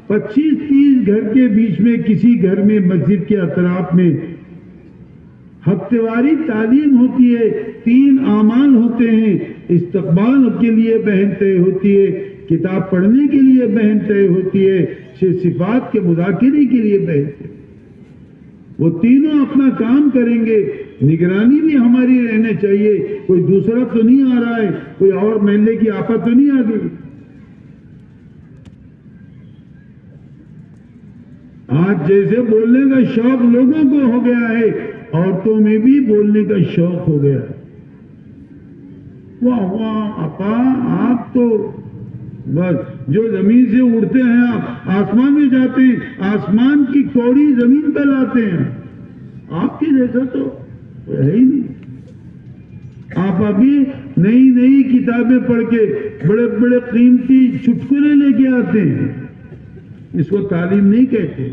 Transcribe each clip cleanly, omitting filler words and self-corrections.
25-30 گھر کے بیچ میں کسی گھر میں مسجد کے اطراف میں ہفتے واری تعلیم ہوتی ہے، 3 اعمال ہوتے ہیں، استقبال کے لیے بہن طے ہوتی ہے، کتاب پڑھنے کے لیے بہن طے ہوتی ہے، 6 صفات کے مذاکرے کے لیے بہن طے، وہ تینوں اپنا کام کریں گے۔ نگرانی بھی ہماری رہنا چاہیے، کوئی دوسرا تو نہیں آ رہا ہے، کوئی اور محلے کی آفت تو نہیں آ گئی۔ آج جیسے بولنے کا شوق لوگوں کو ہو گیا ہے، عورتوں میں بھی بولنے کا شوق ہو گیا ہے۔ واہ واہ اپا، آپ تو بس جو زمین سے اڑتے ہیں آپ آسمان میں جاتے ہیں، آسمان کی کوڑی زمین پہ لاتے ہیں، آپ کی جیسا تو ہے ہی نہیں۔ آپ ابھی نئی نئی کتابیں پڑھ کے بڑے بڑے قیمتی چٹکلے لے کے آتے ہیں، اس کو تعلیم نہیں کہتے۔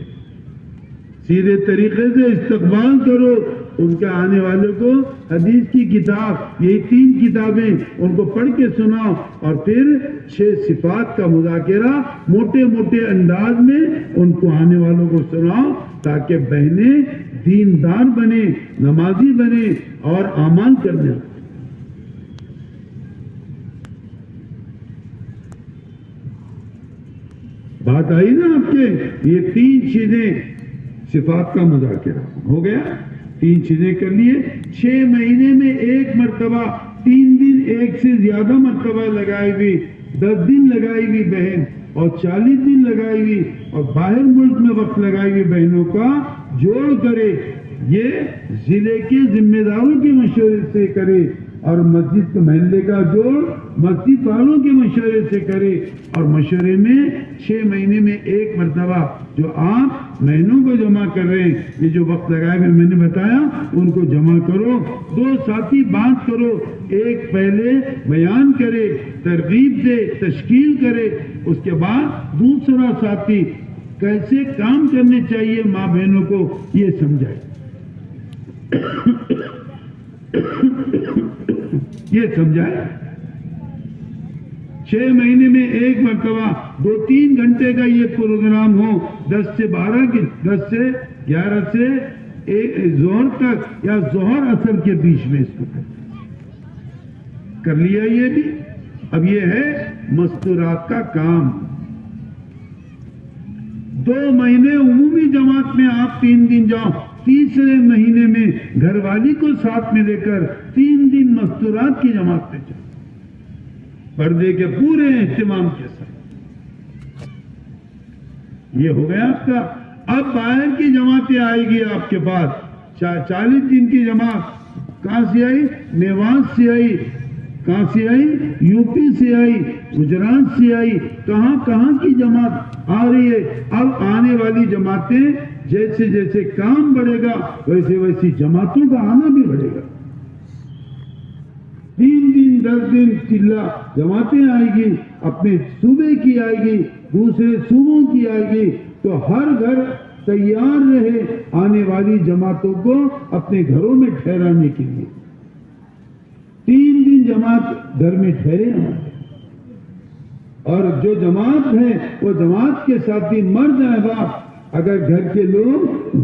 سیدھے طریقے سے استقبال کرو ان کے آنے والوں کو، حدیث کی کتاب، یہی 3 کتابیں ان کو پڑھ کے سناؤ، اور پھر 6 صفات کا مذاکرہ موٹے موٹے انداز میں ان کو آنے والوں کو سناؤ، تاکہ بہنیں دیندار بنے، نمازی بنے اور اعمال کرنے۔ بات آئی نا آپ کے؟ یہ 3 چیزیں، صفات کا مذاکرہ ہو گیا، 3 چیزیں کر لیے۔ 6 مہینے میں 1 مرتبہ، 3 دن 1 سے زیادہ مرتبہ لگائی ہوئی، 10 دن لگائی ہوئی بہن اور 40 دن لگائی ہوئی اور باہر ملک میں وقت لگائی ہوئی بہنوں کا جوڑ کرے، یہ ضلع کے ذمہ داروں کے مشورے سے کرے، اور مسجد کے محلے کا جوڑ مسجد والوں کے مشورے سے کرے، اور مشورے میں 6 مہینے میں 1 مرتبہ جو آپ مہینوں کو جمع کر رہے ہیں، یہ جو وقت لگائے ہوئے میں نے بتایا ان کو جمع کرو، 2 ساتھی بات کرو، ایک پہلے بیان کرے، ترغیب دے، تشکیل کرے، اس کے بعد دوسرا ساتھی کیسے کام کرنے چاہیے ماں بہنوں کو یہ سمجھائے، یہ سمجھائے۔ 6 مہینے میں 1 مرتبہ 2-3 گھنٹے کا یہ پروگرام ہو، 10 سے 11 سے ظہر تک یا ظہر عصر کے بیچ میں اس کو کر لیا۔ یہ بھی اب یہ ہے مستورات کا کام۔ 2 مہینے عمومی جماعت میں آپ 3 دن جاؤ، تیسرے مہینے میں گھر والی کو ساتھ میں لے کر 3 دن مستورات کی جماعت میں جاؤ، پردے کے پورے اہتمام کے ساتھ۔ یہ ہو گیا آپ کا۔ اب باہر کی جماعتیں آئے گی آپ کے پاس، 40 دن کی جماعت کہاں سے آئی؟ نیواز سے آئی، کہاں سے آئی؟ یو پی سے آئی، گجرات سے آئی، کہاں کہاں کی جماعت آ رہی ہے۔ اب آنے والی جماعتیں جیسے جیسے کام بڑھے گا ویسے ویسی جماعتوں کا آنا بھی بڑھے گا۔ 3 دن 10 دن چلا جماعتیں آئے گی، اپنے صوبے کی آئے گی، دوسرے صوبوں کی آئے گی، تو ہر گھر تیار رہے آنے والی جماعتوں کو اپنے گھروں میں ٹھہرانے کے لیے۔ 3 دن جماعت گھر میں ٹھہرے ہمارے، اور جو جماعت ہے وہ جماعت کے ساتھی مرد احباب، اگر گھر کے لوگ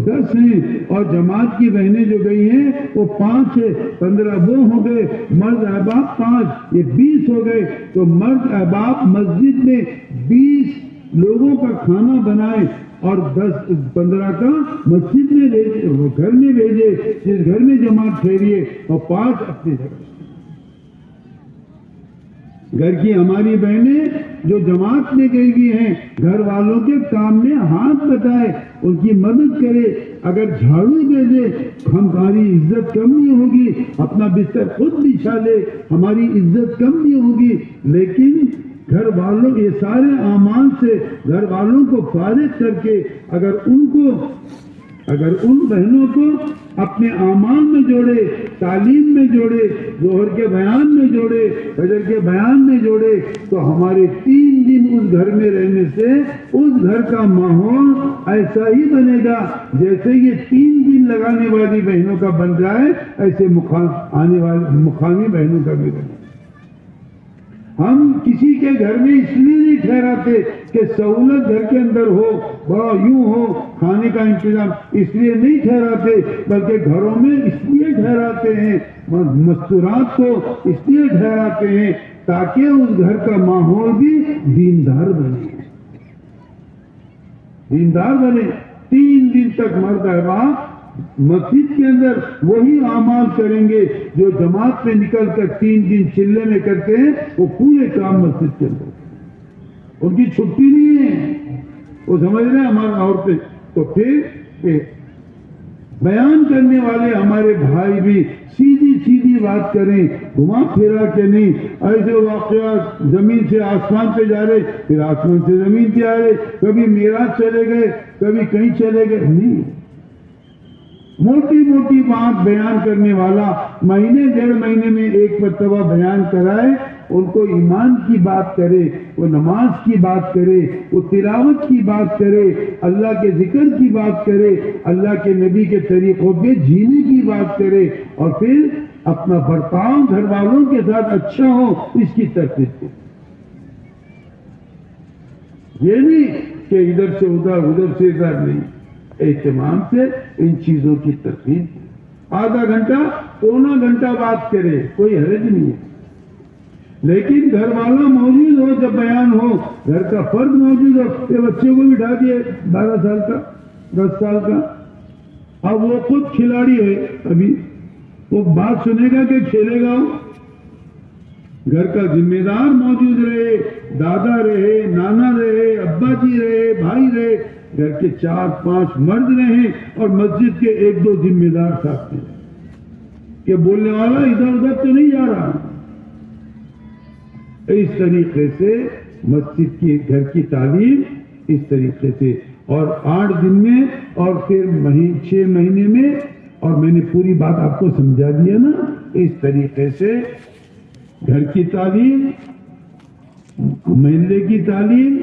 10 ہیں اور جماعت کی بہنیں جو گئی ہیں وہ 5 ہے، 15 وہ ہو گئے، مرد احباب 5، یہ 20 ہو گئے، تو مرد احباب مسجد میں 20 لوگوں کا کھانا بنائے اور 10-15 کا مسجد میں گھر میں بھیجے، جس گھر میں جماعت ٹھہریے، اور 5 اپنی جگہ۔ گھر کی ہماری بہنیں جو جماعت میں گئی ہوئی ہیں، گھر والوں کے کام میں ہاتھ بٹائے، ان کی مدد کرے، اگر جھاڑو دے دے ہماری عزت کم نہیں ہوگی، اپنا بستر خود بچھا لے ہماری عزت کم نہیں ہوگی، لیکن گھر والوں یہ سارے اعمال سے گھر والوں کو فارغ کر کے اگر ان بہنوں کو اپنے اعمال میں جوڑے، تعلیم میں جوڑے، ظہر کے بیان میں جوڑے، فجر کے بیان میں جوڑے، تو ہمارے 3 دن اس گھر میں رہنے سے اس گھر کا ماحول ایسا ہی بنے گا جیسے یہ 3 دن لگانے والی بہنوں کا بن جائے، ایسے آنے والی مقامی بہنوں کا بھی بنے۔ ہم کسی کے گھر میں اس لیے نہیں ٹھہراتے کہ سہولت گھر کے اندر ہو، بڑا یوں ہو، کھانے کا انتظام، اس لیے نہیں ٹھہراتے، بلکہ گھروں میں اس لیے ٹھہراتے ہیں، مستورات کو اس لیے ٹھہراتے ہیں تاکہ اس گھر کا ماحول بھی دیندار بنے، دیندار بنے۔ 3 دن تک مرد احباب مسجد کے اندر وہی اعمال کریں گے جو جماعت میں نکل کر 3 دن چلے میں کرتے ہیں، وہ پورے کام مسجد کے اندر، ان کی چھٹی نہیں ہے، وہ سمجھ رہے ہیں ہماری عورتیں۔ تو پھر بیان کرنے والے ہمارے بھائی بھی سیدھی سیدھی بات کریں، گھما پھرا کے نہیں، ایسے واقعات زمین سے آسمان پہ جا رہے پھر آسمان سے زمین پہ آ رہے، کبھی معراج چلے گئے کبھی کہیں چلے گئے، نہیں۔ موٹی موٹی بات بیان کرنے والا مہینے 1.5 مہینے میں ایک مرتبہ بیان کرائے، ان کو ایمان کی بات کرے، وہ نماز کی بات کرے، وہ تلاوت کی بات کرے، اللہ کے ذکر کی بات کرے، اللہ کے نبی کے طریقوں پہ جینے کی بات کرے، اور پھر اپنا برتاؤ گھر والوں کے ساتھ اچھا ہو، اس کی ترتیب کرے۔ یہ نہیں کہ ادھر سے ادھر، ادھر سے ادھر، نہیں، اہتمام سے ان چیزوں کی ترتیب۔ آدھا گھنٹہ، پونا گھنٹہ بات کرے، کوئی حرج نہیں ہے، لیکن گھر والا موجود ہو جب بیان ہو، گھر کا فرد موجود ہو۔ یہ بچے کو بٹھا دیے 12 سال کا، 10 سال کا، اب وہ خود کھلاڑی ہے، ابھی وہ بات سنے گا کہ کھیلے گا؟ گھر کا ذمہ دار موجود رہے، دادا رہے، نانا رہے، ابا جی رہے، بھائی رہے، گھر کے 4-5 مرد رہیں، اور مسجد کے 1-2 ذمہ دار ساتھ ہیں کہ بولنے والا ادھر ادھر تو نہیں جا رہا۔ اس طریقے سے مسجد کی، گھر کی تعلیم اس طریقے سے، اور 8 دن میں، اور پھر 6 مہینے میں، اور میں نے پوری بات آپ کو سمجھا دیا نا۔ اس طریقے سے گھر کی تعلیم، محلے کی تعلیم،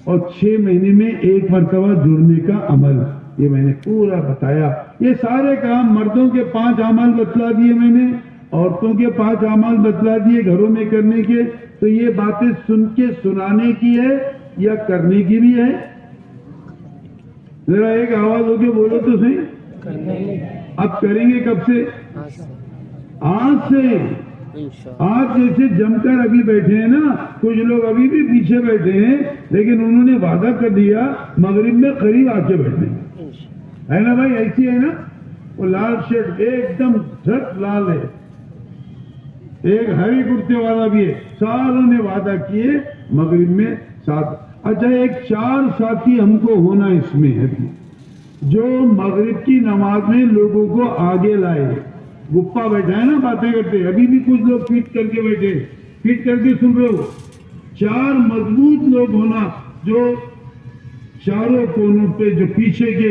اور 6 مہینے میں ایک مرتبہ جڑنے کا عمل، یہ میں نے پورا بتایا۔ یہ سارے کام، مردوں کے 5 اعمال بتلا دیے میں نے، عورتوں کے 5 اعمال بتلا دیے گھروں میں کرنے کے۔ تو یہ باتیں سن کے سنانے کی ہے یا کرنے کی بھی ہے؟ ذرا ایک آواز ہو کے بولو تو صحیح۔ اب کریں گے کب سے؟ آج سے۔ آج جیسے جم کر ابھی بیٹھے ہیں نا، کچھ لوگ ابھی بھی پیچھے بیٹھے ہیں، لیکن انہوں نے وعدہ کر دیا مغرب میں قریب آ کے بیٹھنے، ہے نا بھائی؟ ایسی ہے نا؟ وہ لال شرٹ ایک دم جھٹ لال ہے، ایک ہری کرتے والا بھی ہے، ساروں نے وعدہ کیے مغرب میں ساتھ۔ اچھا، ایک 4 ساتھی ہم کو ہونا اس میں ہے جو مغرب کی نماز میں لوگوں کو آگے لائے۔ گپا بیٹھا ہے نا، باتیں کرتے، ابھی بھی کچھ لوگ فٹ کر کے بیٹھے، فٹ کر کے سن رہے ہو۔ 4 مضبوط لوگ ہونا جو چاروں کونوں پہ، جو پیچھے کے